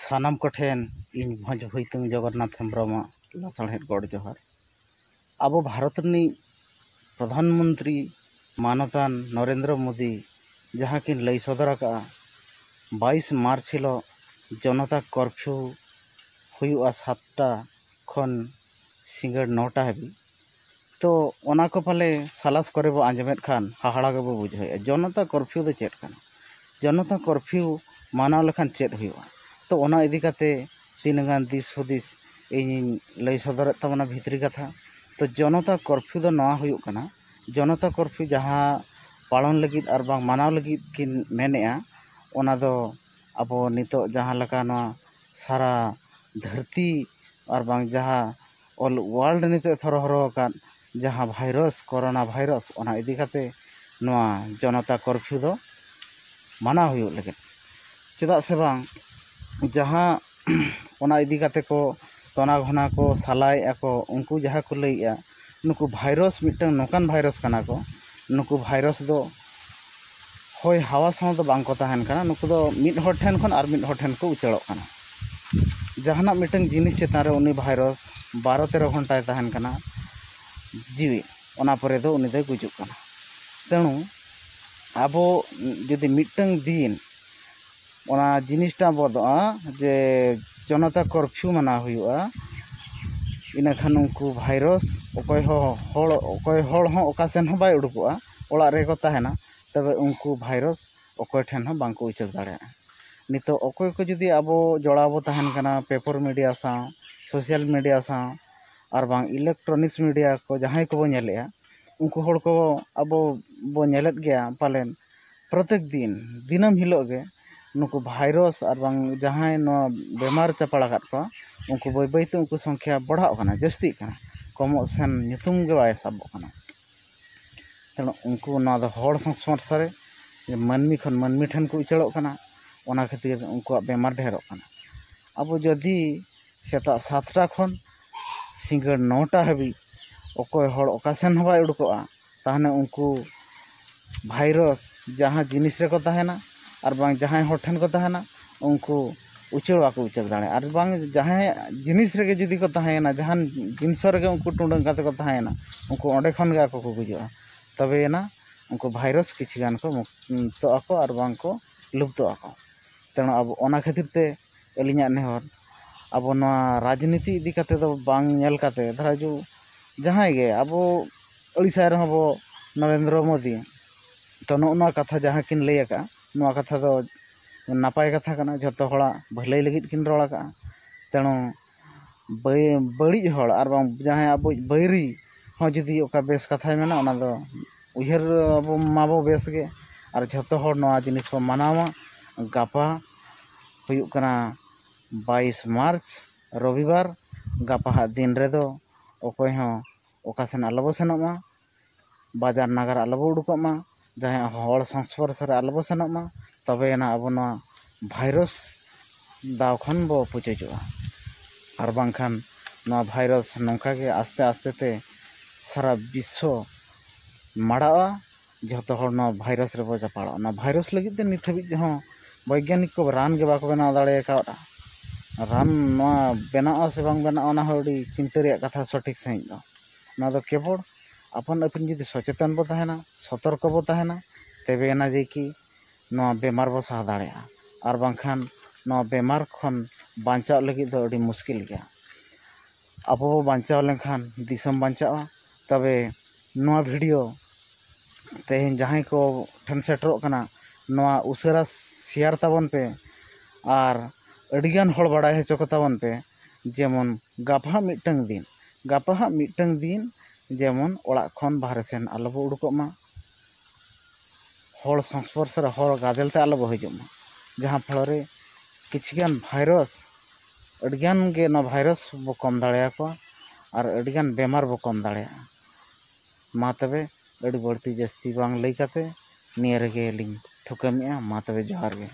सानाम कोठेन इन भंज हुईतुंग जगन्नाथ हेम्ब्रम लासाणहेद गड़ जोहार। अब भारत रनी प्रधानमंत्री मानतान नरेंद्र मोदी जहाँ किन लई सदर का 22 मार्च हिलो जनता कर्फ्यू हुआ 7टा खन सिंगड़ 9टा हाबी तो ओना को पाले सालास करे बो आंजमेद खान हाहाड़ा के बो बुझे जनता कर्फ्यू दो चेक कना जनता कर्फ्यू मानाव लेखान चेक हुआ तो ओना इदी काते तीनगान दिस हुदिस इन लई सदर तबना भितरी कथा तो जनता कर्फ्यू दो नवा हुयुग कना जनता कर्फ्यू जहाँ पालन लगित और बांग मानाव लगित किन मेनेआ ओना दो अब नितो जहाँ लका नवा सारा धरती और बांग जहाँ ऑल वर्ल्ड नितो थरहरो का जहाँ भाइरस कोरोना भाइरस ओना इदी काते नवा जनता कर्फ्यू दो माना हुयुग लगित चेदा से बांग जहाँ ओना इदी काते को तना घना को सालाय को उनको जहाँ को लैया नुकु भाइरस मिटन नोकान भाइरस कना को नुकु भाइरस दो होय हावा साव दो बांग को तहन कना नुकु दो मिड हर ठेन खन आर मिड हर ठेन को उचड़ो कना जहाना मिटन जिनिस चेतान रे उनी भाइरस 12-13 घंटा तहन कना जीवी ओना परे दो उनी दो गुजुग कना तेणु आबो जदि मिटन दिन ओना जिनिसटा बदोआ जे जनता कर्फ्यू माना हुआ इना खान उनको भाइरस अकय हड़ हो ओका सेन हो बाय उडुकोआ ओड़ा रे को ताहेना तबे उनको भाइरस अकय ठेन हो बांको उचर दाड़े नितो अकय को जदि आबो जोड़ाबो ताहेन कना पेपर मीडिया सा सोशल मीडिया सा और बांग इलेक्ट्रॉनिक्स मीडिया को जहां को बो नेलेआ उनको हड़ को आबो बो नेलेत गया पालेन प्रत्येक दिन दिनम हिलो गे नुकु भाइरस और बांग जहां नो बेमार चपाड़ा काट को उनको बय बयते उनको संख्या बढ़ाव कना जस्ती कना कमो सेन नितुम गे बाय साबो कना तेणु उनको ना दो हड़ संस्पर्श रे मानमी खन मानमी ठन को उचड़ो कना ओना खातिर उनको बेमार ढेरों कना अब जदि सेता 7टा खन सिंगड़ 9टा हाबी अकय हड़ ओका सेन हो बाय उडुकोआ ताहने उनको भाइरस जहाँ जिनिस रे को ताहेना और बांग जहाँ हर ठन को ताहेना उनको उचड़ बाको उचड़ दाड़े और बांग जहाँ जिनिस रे जुदी को ताहेना जहाँ जिनिस रे उनको टुंडंग काते को ताहेना उनको ओंडे खन गे को गुजुआ तबे ना उनको भाइरस किछि गान को मुक्तो आको और बांग को लुप्तो आको तेणु अब ओना खातिर ते एलिङा नेहर अब नवा राजनीति इदी काते दो बांग नेल काते धरा जो जहाँ गे अब ओडिसा रे हबो नरेंद्र मोदी तो नोना कथा जहाँ किन लैया का नवा कथा दो नापाय कथा कना जतो हड़ा भलाई लगित किन रोड़ा का तेणु बड़ी हड़ और जहाँ अब बैरी हाँ जुदी ओका बेस कथा मेना ओना दो उहर अब माबो बेस गे और जतो हड़ नवा जिनिस को मानावा गापा हुयुग कना 22 मार्च रविवार गापा दिन रे दो अकय हो ओका सेन आलोबो सेनोमा बाजार नगर आलोबो उडुकोमा जहाँ हड़ संस्पर्श रे आलोबो सेनोमा तबे ना अब नवा भाइरस दाव खन बो पुचुजुआ और बांखान नवा भाइरस नौका के आस्ते आस्ते ते सारा विश्व माड़ावा जतो हड़ नवा भाइरस रे बो जापाड़ा ना भाइरस लगित ते नित हाबि हो वैज्ञानिक को रान के बाको बनाव दाड़े कावड़ा रान नवा बनावा से बांग बनावा ना हड़ी चिंता रे कथा सठिक सही दो ना दो केवल अपन अपन जदि सचेतन बो ताहेना सतर्क बो ताहेना तेबे ना जे कि नवा बेमार बो सहा दाड़ेया और बांखान नवा बेमार खन बांचाव लगित दो अड़ी मुश्किल गया अब बो बांचाव लेखान दिसम बांचावा तबे नवा वीडियो तेहन जहां को ठन सेटरो कना नवा उसरा शेयर ताबन पे और अड़िगान हड़ बाड़ाय हेचो को ताबन पे जेमन गापा मिटंग दिन जेमन ओड़ा खन बाहर सेन आलोबो उडुकोमा हड़ संस्पर्श रे हड़ गादेलते आलोबो हिजुमा जहाँ फल रे किछिगान भाइरस अड़िगान गे न भाइरस बो कम दाड़ेया को और अड़िगान बेमार बो कम दाड़ेया मा तबे अड़ी बढ़ती जस्ती बांग लई काते नियर गे लिंग थुकमिया मा तबे जोहार गे।